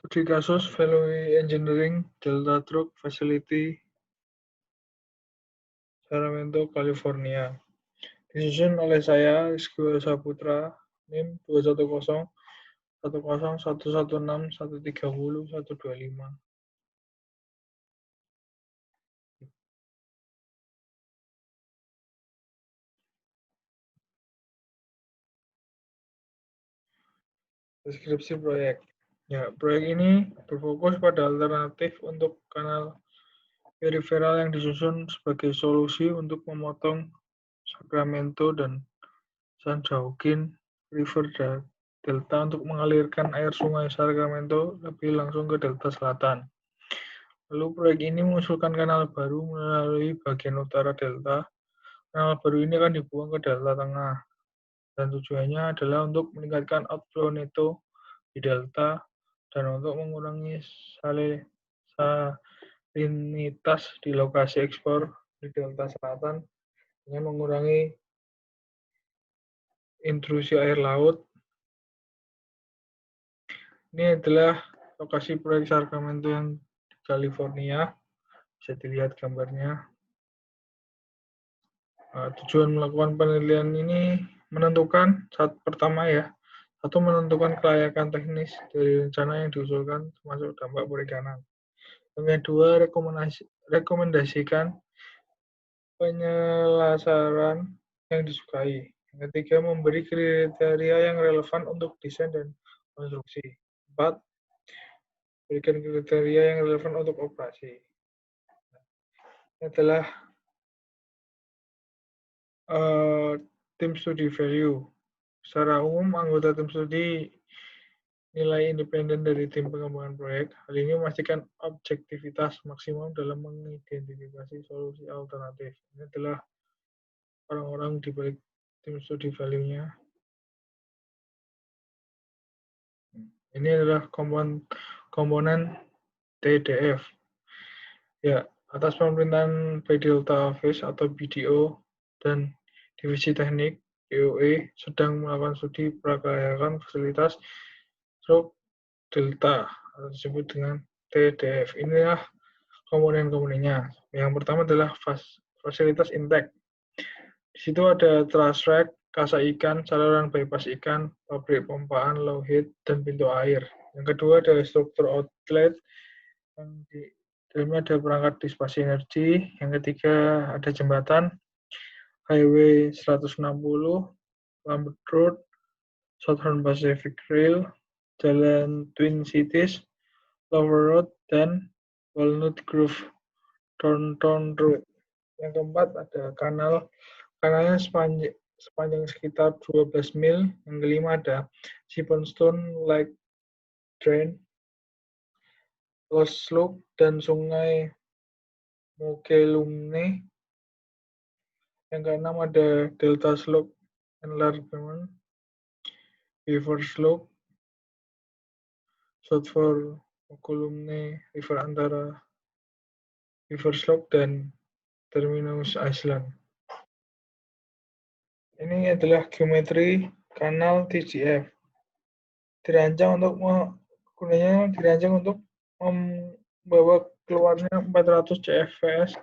Studi kasus Value Engineering Delta Truck Facility, Sacramento, California. Disusun oleh saya, Rizky Saputra, NIM 210 10 116 130 125. Deskripsi proyek. Ya, proyek ini berfokus pada alternatif untuk kanal periferal yang disusun sebagai solusi untuk memotong Sacramento dan San Joaquin River Delta untuk mengalirkan air sungai Sacramento lebih langsung ke delta selatan. Lalu proyek ini mengusulkan kanal baru melalui bagian utara delta. Kanal baru ini akan dibuang ke delta tengah, dan tujuannya adalah untuk meningkatkan outflow neto di delta dan untuk mengurangi salinitas di lokasi ekspor di delta selatan dengan mengurangi intrusi air laut. Ini adalah lokasi proyek Sacramento yang di California. Bisa dilihat gambarnya. Tujuan melakukan penelitian ini menentukan pertama ya, satu menentukan kelayakan teknis dari rencana yang diusulkan termasuk dampak perikanan. Yang kedua, rekomendasikan penyelesaian yang disukai. Yang ketiga, memberi kriteria yang relevan untuk desain dan konstruksi. 4. Berikan kriteria yang relevan untuk operasi. Ini adalah tim studi value. Secara umum, anggota tim studi nilai independen dari tim pengembangan proyek. Hal ini memastikan objektivitas maksimum dalam mengidentifikasi solusi alternatif. Ini adalah orang-orang di balik tim studi value-nya. Ini adalah komponen TDF. Ya, atas pemerintahan by Delta Office atau BDO dan Divisi Teknik DOE sedang melakukan studi prakelayakan fasilitas truk delta atau disebut dengan TDF. Inilah komponen-komponennya. Yang pertama adalah fasilitas intake. Di situ ada truss rack, kasa ikan, saluran bypass ikan, pabrik pompaan, low heat, dan pintu air. Yang kedua ada struktur outlet, yang di dalamnya ada perangkat disipasi energi. Yang ketiga ada jembatan, Highway 160, Lambert Road, Southern Pacific Rail, Jalan Twin Cities, Lower Road, dan Walnut Grove Downtown Road. Yang keempat ada kanalnya sepanjang sekitar 12 mil. Yang kelima ada Siphonstone Lake Drain, Lost Slope, dan Sungai Mokelumne. Yang keenam ada Delta Slope Enlargement, Beaver Slope, South for Mokelumne River antara Beaver Slope dan Terminus Island. Ini adalah geometri kanal TGF. Gunanya dirancang untuk membawa keluarnya 400 CFVS.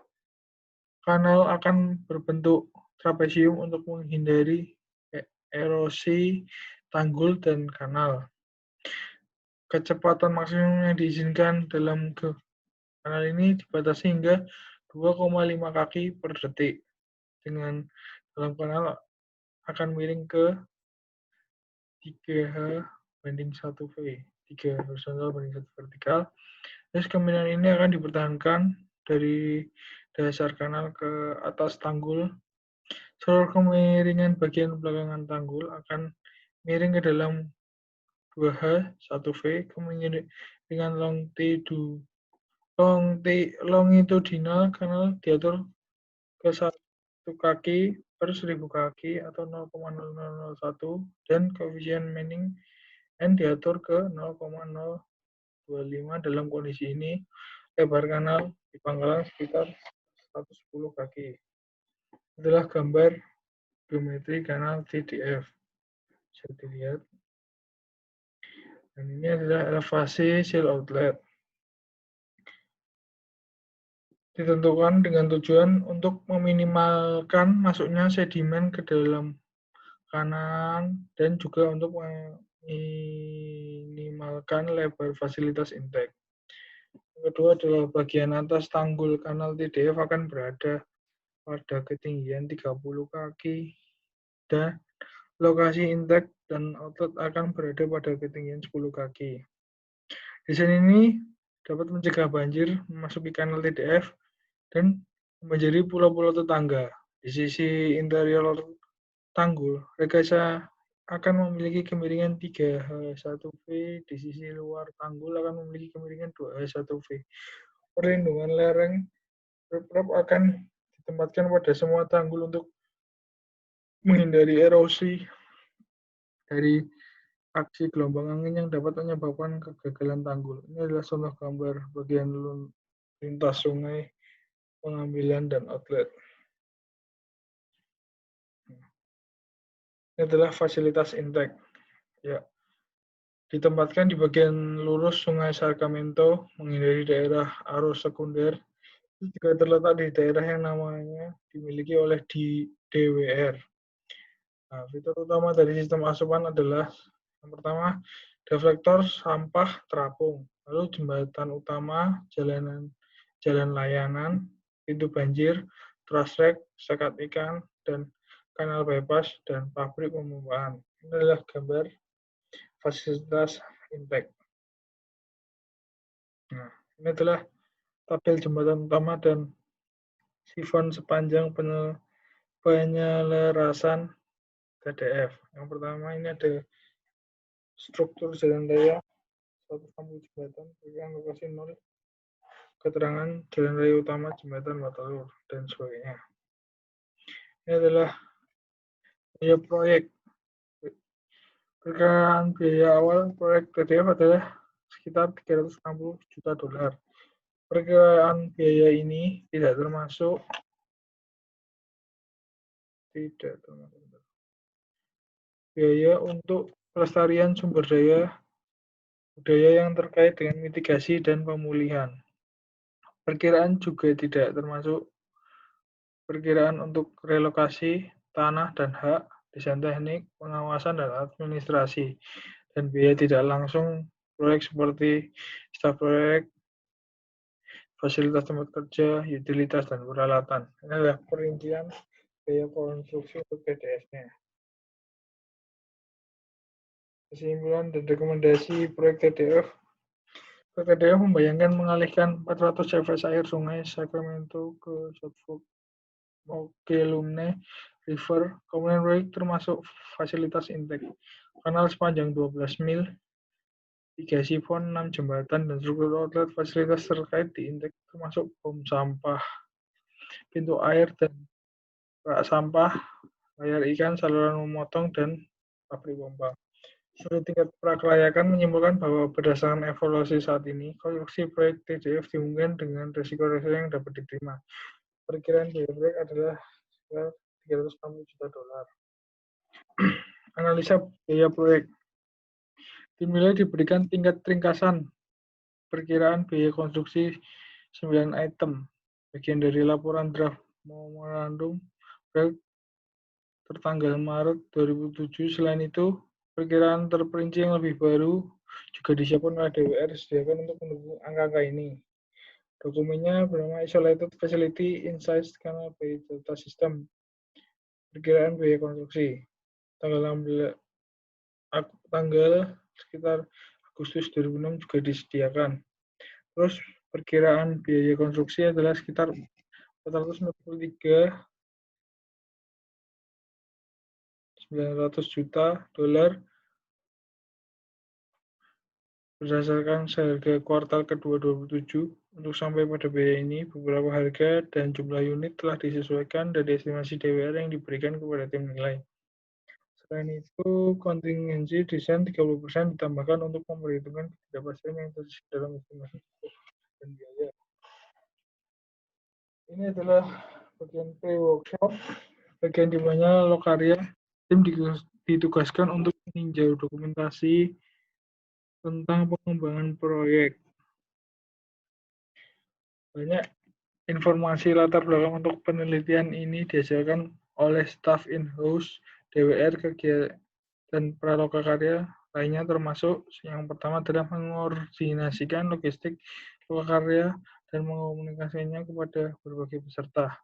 Kanal akan berbentuk trapesium untuk menghindari erosi tanggul dan kanal. Kecepatan maksimum yang diizinkan dalam kanal ini dibatasi hingga 2,5 kaki per detik. Dengan dalam kanal akan miring ke 3h/1v, 3 horizontal banding 1 vertikal. Terus kemiringan ini akan dipertahankan dari dasar kanal ke atas tanggul. Seluruh kemiringan bagian belakangan tanggul akan miring ke dalam 2h/1v. Kemiringan longitudinal kanal diatur ke 1 kaki per 1000 kaki atau 0,0001 dan koefisien Manning N diatur ke 0,025. Dalam kondisi ini, lebar kanal di pangkalan sekitar 110 kaki. Itulah gambar geometri kanal TDF. Bisa dilihat. Dan ini adalah elevasi seal outlet. Ditentukan dengan tujuan untuk meminimalkan masuknya sedimen ke dalam kanan dan juga untuk meminimalkan lebar fasilitas intake. Yang kedua adalah bagian atas tanggul kanal TDF akan berada pada ketinggian 30 kaki dan lokasi intake dan outlet akan berada pada ketinggian 10 kaki. Desain ini dapat mencegah banjir memasuki kanal TDF dan menjadi pulau-pulau tetangga. Di sisi interior tanggul, rekayasa akan memiliki kemiringan 3H1V, di sisi luar tanggul akan memiliki kemiringan 2H1V. Perlindungan lereng riprap akan ditempatkan pada semua tanggul untuk menghindari erosi dari aksi gelombang angin yang dapat menyebabkan kegagalan tanggul. Ini adalah contoh gambar bagian lintas sungai, pengambilan, dan outlet. Ini adalah fasilitas intake. Ya, ditempatkan di bagian lurus Sungai Sacramento, menghindari daerah arus sekunder. Itu juga terletak di daerah yang namanya dimiliki oleh DWR. Nah, fitur utama dari sistem asupan adalah yang pertama, deflektor sampah terapung, lalu jembatan utama, jalan layanan, pintu banjir, truss rack, sekat ikan, dan kanal bypass, dan pabrik pemumpaan. Ini adalah gambar fasilitas intake. Nah, ini adalah tabel jembatan utama dan sifon sepanjang penyelarasan TDF. Yang pertama ini ada struktur jalan raya, satu lampu jembatan, kemudian lokasi 0, keterangan jalan raya utama, jembatan, Waterloo, dan sebagainya. Ini adalah biaya proyek. Perkiraan biaya awal proyek TDF adalah sekitar 360 juta dolar. Perkiraan biaya ini tidak termasuk biaya untuk pelestarian sumber daya budaya yang terkait dengan mitigasi dan pemulihan. Perkiraan juga tidak termasuk perkiraan untuk relokasi tanah dan hak, desain teknik, pengawasan, dan administrasi, dan biaya tidak langsung proyek seperti staf proyek, fasilitas tempat kerja, utilitas, dan peralatan. Ini adalah perincian biaya konstruksi untuk TDF-nya. Kesimpulan dan rekomendasi proyek TDF. Proyek TDF membayangkan mengalihkan 400 CFS air sungai Sacramento ke South Mokelumne River. Komponen proyek termasuk fasilitas intake, kanal sepanjang 12 mil, 3 sifon, 6 jembatan, dan struktur outlet. Fasilitas terkait di intake termasuk bom sampah, pintu air dan rak sampah, layar ikan, saluran memotong, dan pabrik pompa. Studi tingkat prakelayakan menyimpulkan bahwa berdasarkan evaluasi saat ini, konstruksi proyek TDF dimungkinkan dengan risiko-risiko yang dapat diterima. Perkiraan biaya proyek adalah sekitar 360 juta dolar. Analisa biaya proyek. Dinilai diberikan tingkat ringkasan perkiraan biaya konstruksi 9 item, bagian dari laporan draft memorandum proyek tertanggal Maret 2007. Selain itu, perkiraan terperinci yang lebih baru juga disiapkan oleh DWR disediakan untuk mendukung angka-angka ini. Dokumennya bernama Isolated Facility Insights Canal by Data System. Perkiraan biaya konstruksi. Tanggal sekitar Agustus 2006 juga disediakan. Terus perkiraan biaya konstruksi adalah sekitar 443 900 juta dolar berdasarkan seharga kuartal kedua 2007. Untuk sampai pada biaya ini, beberapa harga dan jumlah unit telah disesuaikan dari estimasi DWR yang diberikan kepada tim nilai. Selain itu, kontingensi desain 30% ditambahkan untuk memperhitungkan ketidakpastian yang terjadi dalam estimasi dan biaya. Ini adalah bagian pre-workshop, bagian di mana Lokaria tim ditugaskan untuk meninjau dokumentasi tentang pengembangan proyek. Banyak informasi latar belakang untuk penelitian ini dihasilkan oleh staf in-house DWR kegiatan pralokakarya lainnya, termasuk yang pertama adalah mengordinasikan logistik lokakarya dan mengkomunikasikannya kepada berbagai peserta,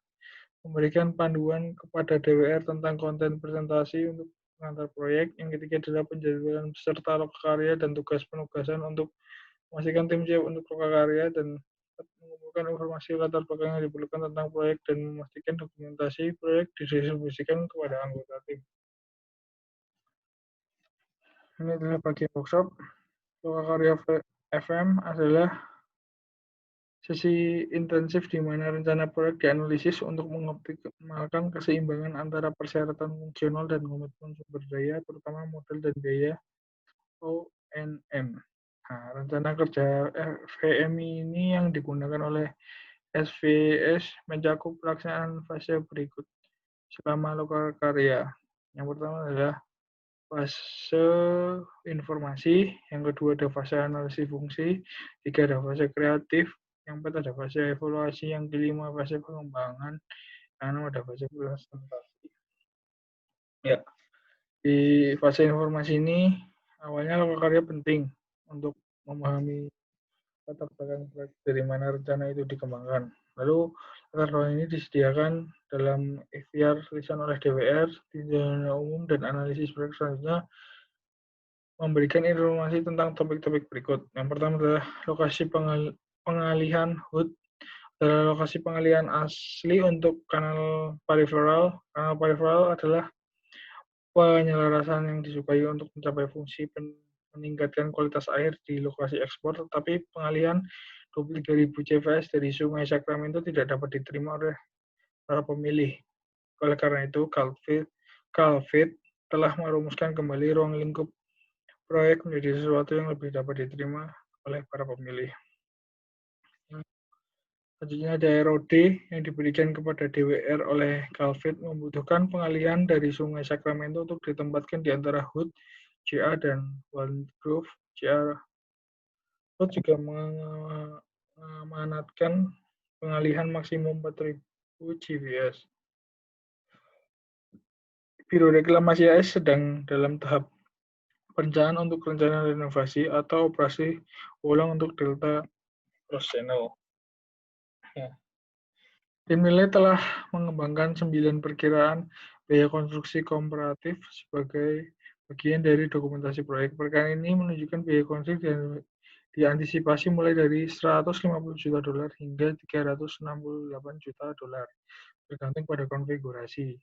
memberikan panduan kepada DWR tentang konten presentasi untuk pengantar proyek. Yang ketiga adalah penjadwalan peserta lokakarya dan tugas penugasan untuk memastikan tim siap untuk lokakarya dan mengumpulkan informasi latar belakang yang diperlukan tentang proyek dan memastikan dokumentasi proyek didistribusikan kepada anggota tim. Ini adalah bagian workshop. Lokakarya FM adalah sesi intensif di mana rencana proyek dianalisis untuk mengoptimalkan keseimbangan antara persyaratan fungsional dan komitmen sumber daya, terutama modal dan biaya O&M. Nah, rencana kerja FVM ini yang digunakan oleh SVS mencakup pelaksanaan fase berikut selama lokakarya. Yang pertama adalah fase informasi, yang kedua ada fase analisis fungsi, tiga ada fase kreatif, yang keempat ada fase evaluasi, yang kelima fase pengembangan, yang enam ada fase presentasi. Ya, di fase informasi ini awalnya lokakarya penting untuk memahami latar belakang proyek dari mana rencana itu dikembangkan. Lalu latar belakang ini disediakan dalam ikhtiar tulisan oleh DWR, tinjauan umum, dan analisis proyek selanjutnya memberikan informasi tentang topik-topik berikut. Yang pertama adalah lokasi pengalihan HUD, adalah lokasi pengalihan asli untuk kanal periferal. Kanal periferal adalah penyelarasan yang disukai untuk mencapai fungsi meningkatkan kualitas air di lokasi ekspor, tetapi pengalihan 23.000 CVS dari Sungai Sacramento tidak dapat diterima oleh para pemilih. Oleh karena itu, Calvid telah merumuskan kembali ruang lingkup proyek menjadi sesuatu yang lebih dapat diterima oleh para pemilih. Selanjutnya ada ROD yang diberikan kepada DWR oleh Calvid membutuhkan pengalihan dari Sungai Sacramento untuk ditempatkan di antara HUD, CA, dan Walnut Grove. CA HUD juga mengamanatkan pengalihan maksimum 4.000 CVS. Biro Reklamasi AS sedang dalam tahap perencanaan untuk rencana renovasi atau operasi ulang untuk Delta Cross Channel. Ya. Tim nilai telah mengembangkan 9 perkiraan biaya konstruksi komparatif sebagai bagian dari dokumentasi proyek. Perkiraan ini menunjukkan biaya konstruksi dan diantisipasi mulai dari $150 juta hingga $368 juta, tergantung pada konfigurasi.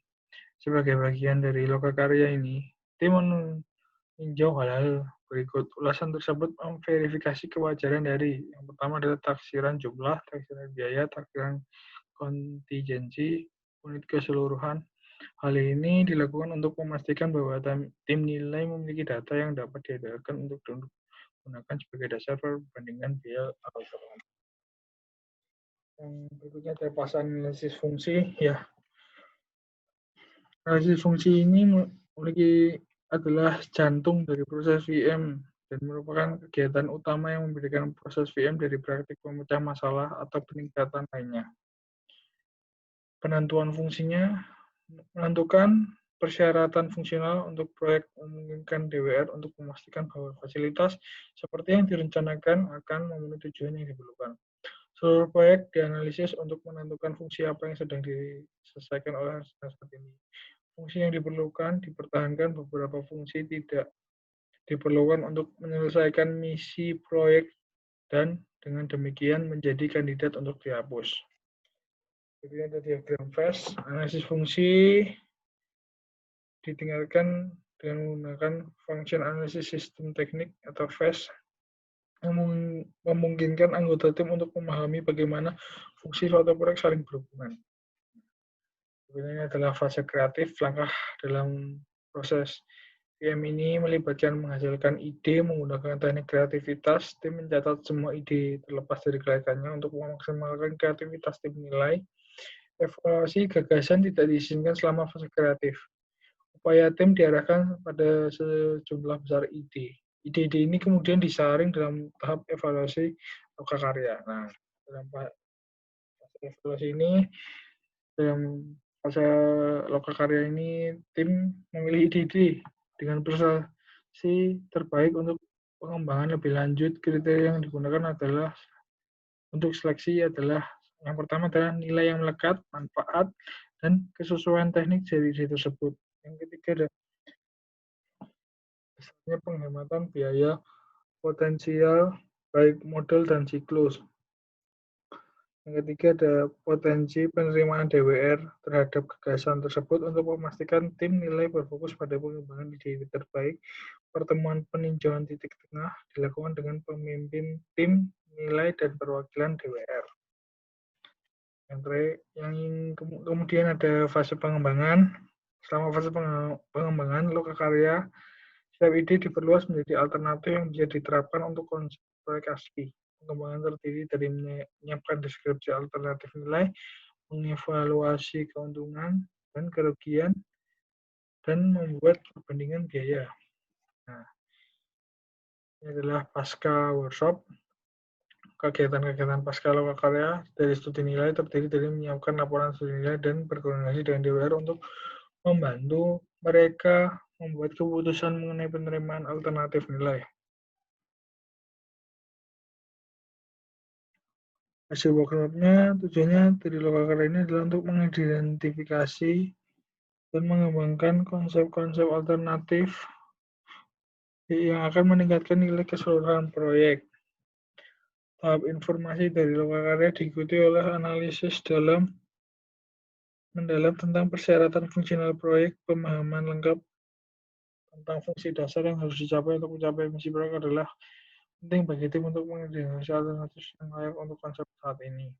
Sebagai bagian dari lokakarya ini, tim meninjau hal-hal berikut. Ulasan tersebut memverifikasi kewajaran dari yang pertama adalah taksiran jumlah, taksiran biaya, taksiran kontingensi, unit keseluruhan. Hal ini dilakukan untuk memastikan bahwa tim nilai memiliki data yang dapat diedarkan untuk digunakan sebagai dasar perbandingan biaya alternatif. Yang berikutnya ada fase analisis fungsi. Ya, analisis fungsi ini adalah jantung dari proses VM dan merupakan kegiatan utama yang membedakan proses VM dari praktik pemecah masalah atau peningkatan lainnya. Penentuan fungsinya menentukan persyaratan fungsional untuk proyek memungkinkan DWR untuk memastikan bahwa fasilitas seperti yang direncanakan akan memenuhi tujuan yang diperlukan. Seluruh proyek dianalisis untuk menentukan fungsi apa yang sedang diselesaikan oleh saat ini. Fungsi yang diperlukan dipertahankan, beberapa fungsi tidak diperlukan untuk menyelesaikan misi proyek dan dengan demikian menjadi kandidat untuk dihapus. Jadi ada diagram FAST, analisis fungsi ditinggalkan dengan menggunakan function analysis system teknik atau FAST yang memungkinkan anggota tim untuk memahami bagaimana fungsi suatu proyek saling berhubungan. Ini adalah fase kreatif. Langkah dalam proses PM ini melibatkan menghasilkan ide menggunakan teknik kreativitas. Tim mencatat semua ide terlepas dari kelihatannya untuk memaksimalkan kreativitas tim nilai. Evaluasi gagasan tidak diizinkan selama fase kreatif. Upaya tim diarahkan pada sejumlah besar ide. ide-ide ini kemudian disaring dalam tahap evaluasi lokakarya. Nah, dalam fase evaluasi ini, dalam fase lokakarya ini, tim memilih ide-ide dengan prestasi terbaik untuk pengembangan lebih lanjut. Kriteria yang digunakan adalah untuk seleksi adalah yang pertama adalah nilai yang melekat, manfaat, dan kesesuaian teknik dari ide tersebut. Yang ketiga adalah besarnya penghematan biaya potensial baik modal dan siklus. Yang ketiga ada potensi penerimaan DWR terhadap gagasan tersebut. Untuk memastikan tim nilai berfokus pada pengembangan ide terbaik. Pertemuan peninjauan titik tengah dilakukan dengan pemimpin tim nilai dan perwakilan DWR. Yang kemudian ada fase pengembangan. Selama fase pengembangan lokakarya, setiap ide diperluas menjadi alternatif yang bisa diterapkan untuk konsep proyek asli. Pengembangan terdiri dari menyiapkan deskripsi alternatif nilai, mengevaluasi keuntungan dan kerugian, dan membuat perbandingan biaya. Nah, ini adalah pasca workshop. Kegiatan-kegiatan pasca lokakarya dari studi nilai terdiri dari menyiapkan laporan studi nilai dan berkoordinasi dengan DWR untuk membantu mereka membuat keputusan mengenai penerimaan alternatif nilai. Hasil workshopnya tujuannya dari lokakarya ini adalah untuk mengidentifikasi dan mengembangkan konsep-konsep alternatif yang akan meningkatkan nilai keseluruhan proyek. Tahap informasi dari lokakarya diikuti oleh analisis mendalam tentang persyaratan fungsional proyek. Pemahaman lengkap tentang fungsi dasar yang harus dicapai untuk mencapai misi proyek adalah penting bagi tim untuk mengidentifikasi alternatif yang layak untuk konsep saat ini.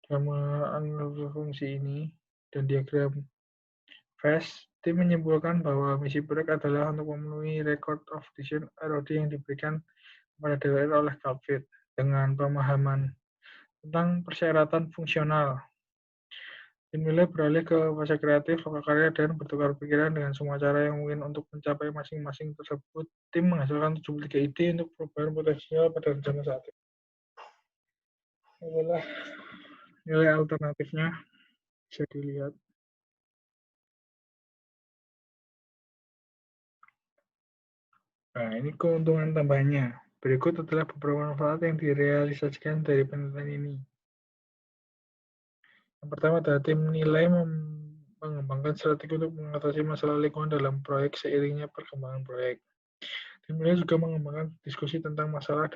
Dalam menganalisis fungsi ini dan diagram FAST, tim menyimpulkan bahwa misi proyek adalah untuk memenuhi record of decision ROD yang diberikan kepada DWR oleh Kapfit. Dengan pemahaman tentang persyaratan fungsional, tim nilai beralih ke fase kreatif, lokakarya, dan bertukar pikiran dengan semua cara yang mungkin untuk mencapai masing-masing tersebut. Tim menghasilkan 73 ide untuk perubahan potensial pada rencana saat ini. Inilah nilai alternatifnya, bisa dilihat. Nah, ini keuntungan tambahnya. Berikut adalah beberapa manfaat yang direalisasikan dari penelitian ini. Yang pertama adalah tim nilai mengembangkan strategi untuk mengatasi masalah lingkungan dalam proyek seiringnya perkembangan proyek. Tim nilai juga mengembangkan diskusi tentang masalah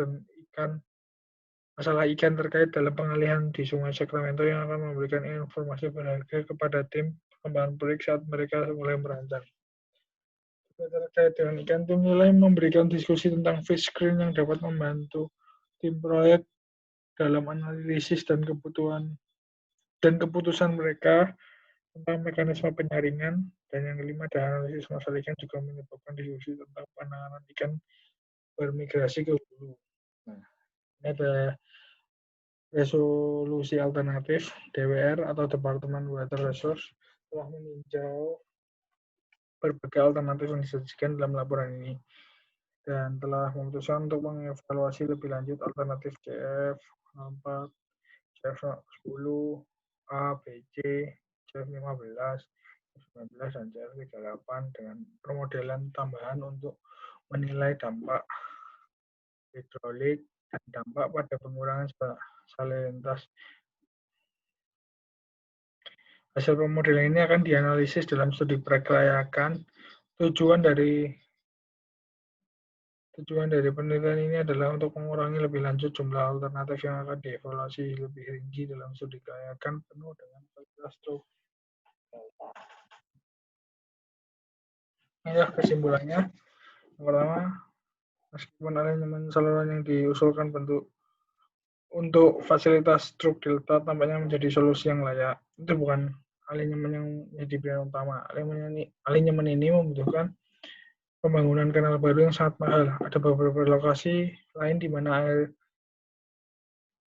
ikan terkait dalam pengalihan di Sungai Sacramento yang akan memberikan informasi berharga kepada tim perkembangan proyek saat mereka mulai merancang. Terkait dengan ikan, tim nilai memberikan diskusi tentang fish screen yang dapat membantu tim proyek dalam analisis dan keputusan mereka tentang mekanisme penyaringan. Dan yang kelima, analisis masalah ikan juga menyebabkan diskusi tentang penanganan ikan bermigrasi ke hulu. Nah, ini ada resolusi alternatif. DWR atau Departemen Water Resource telah meninjau berbagai alternatif yang disajikan dalam laporan ini dan telah memutuskan untuk mengevaluasi lebih lanjut alternatif CF4, CF10, A, B, C, CF15, CF19, dan CF38 dengan permodelan tambahan untuk menilai dampak hidrolik dan dampak pada pengurangan salinitas. Hasil pemodelan ini akan dianalisis dalam studi prakelayakan. Tujuan dari penelitian ini adalah untuk mengurangi lebih lanjut jumlah alternatif yang akan dievaluasi lebih rinci dalam studi kelayakan penuh dengan kualitas truk. Inilah kesimpulannya. Yang pertama, meskipun alignment saluran yang diusulkan untuk fasilitas truk delta tampaknya menjadi solusi yang layak, itu bukan alignment yang menjadi pilihan utama. Alignment ini membutuhkan pembangunan kanal baru yang sangat mahal. Ada beberapa lokasi lain di mana air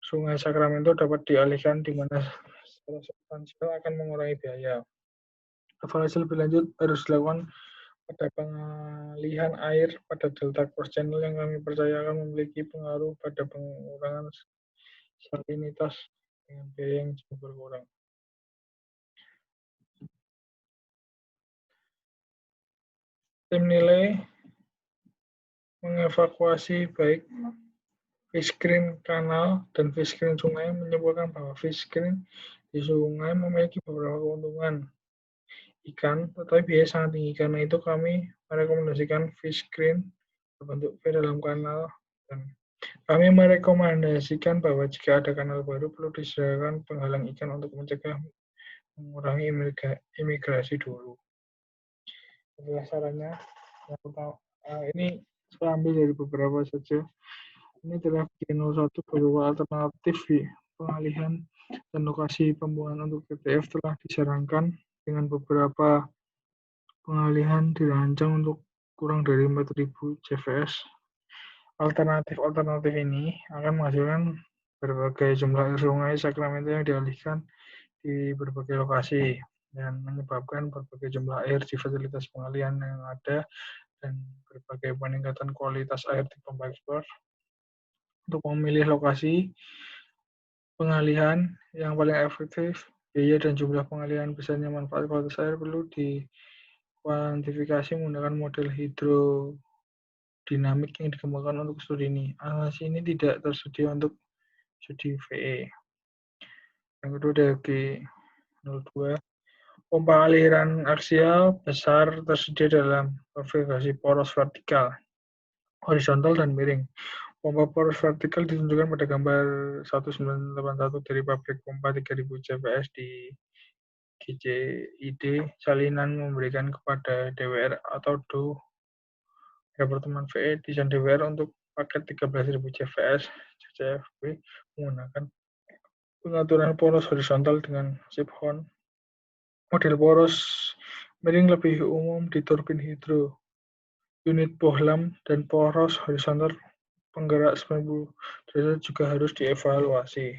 Sungai Sacramento dapat dialihkan, di mana secara substansial akan mengurangi biaya. Evaluasi lebih lanjut harus dilakukan pada pengalihan air pada delta cross channel yang kami percaya akan memiliki pengaruh pada pengurangan salinitas dengan biaya yang jauh berkurang. Tim nilai mengevakuasi baik fish screen kanal dan fish screen sungai menyimpulkan bahwa fish screen di sungai memiliki beberapa keuntungan ikan, tetapi biaya sangat tinggi. Karena itu kami merekomendasikan fish screen berbentuk V dalam kanal dan kami merekomendasikan bahwa jika ada kanal baru perlu disediakan penghalang ikan untuk mencegah mengurangi imigrasi dulu. Itulah sarannya. Yang pertama, ini saya ambil dari beberapa saja. Ini adalah G01 beberapa alternatif pengalihan dan lokasi pembuangan untuk TTF telah disarankan dengan beberapa pengalihan dirancang untuk kurang dari 4.000 CVS. Alternatif ini akan menghasilkan berbagai jumlah air sungai Sacramento yang dialihkan di berbagai lokasi dan menyebabkan berbagai jumlah air di fasilitas pengalihan yang ada dan berbagai peningkatan kualitas air di pompa ekspor. Untuk memilih lokasi pengalihan yang paling efektif, biaya dan jumlah pengalihan besarnya manfaat kualitas air perlu dikuantifikasi menggunakan model hidrodinamik yang dikembangkan untuk studi ini. Analisis ini tidak tersedia untuk studi VE. Yang kedua ada G02. Pompa aliran aksial besar tersedia dalam konfigurasi poros vertikal, horizontal, dan miring. Pompa poros vertikal ditunjukkan pada gambar 1981 dari pabrik pompa 3000 CVS di GCID. Salinan memberikan kepada DWR atau Do Departemen VE desain DWR untuk paket 13.000 CVS CCFB menggunakan pengaturan poros horizontal dengan siphon. Model poros miring lebih umum di turbin hidro, unit bohlam, dan poros horizontal penggerak 90 derajat juga harus dievaluasi.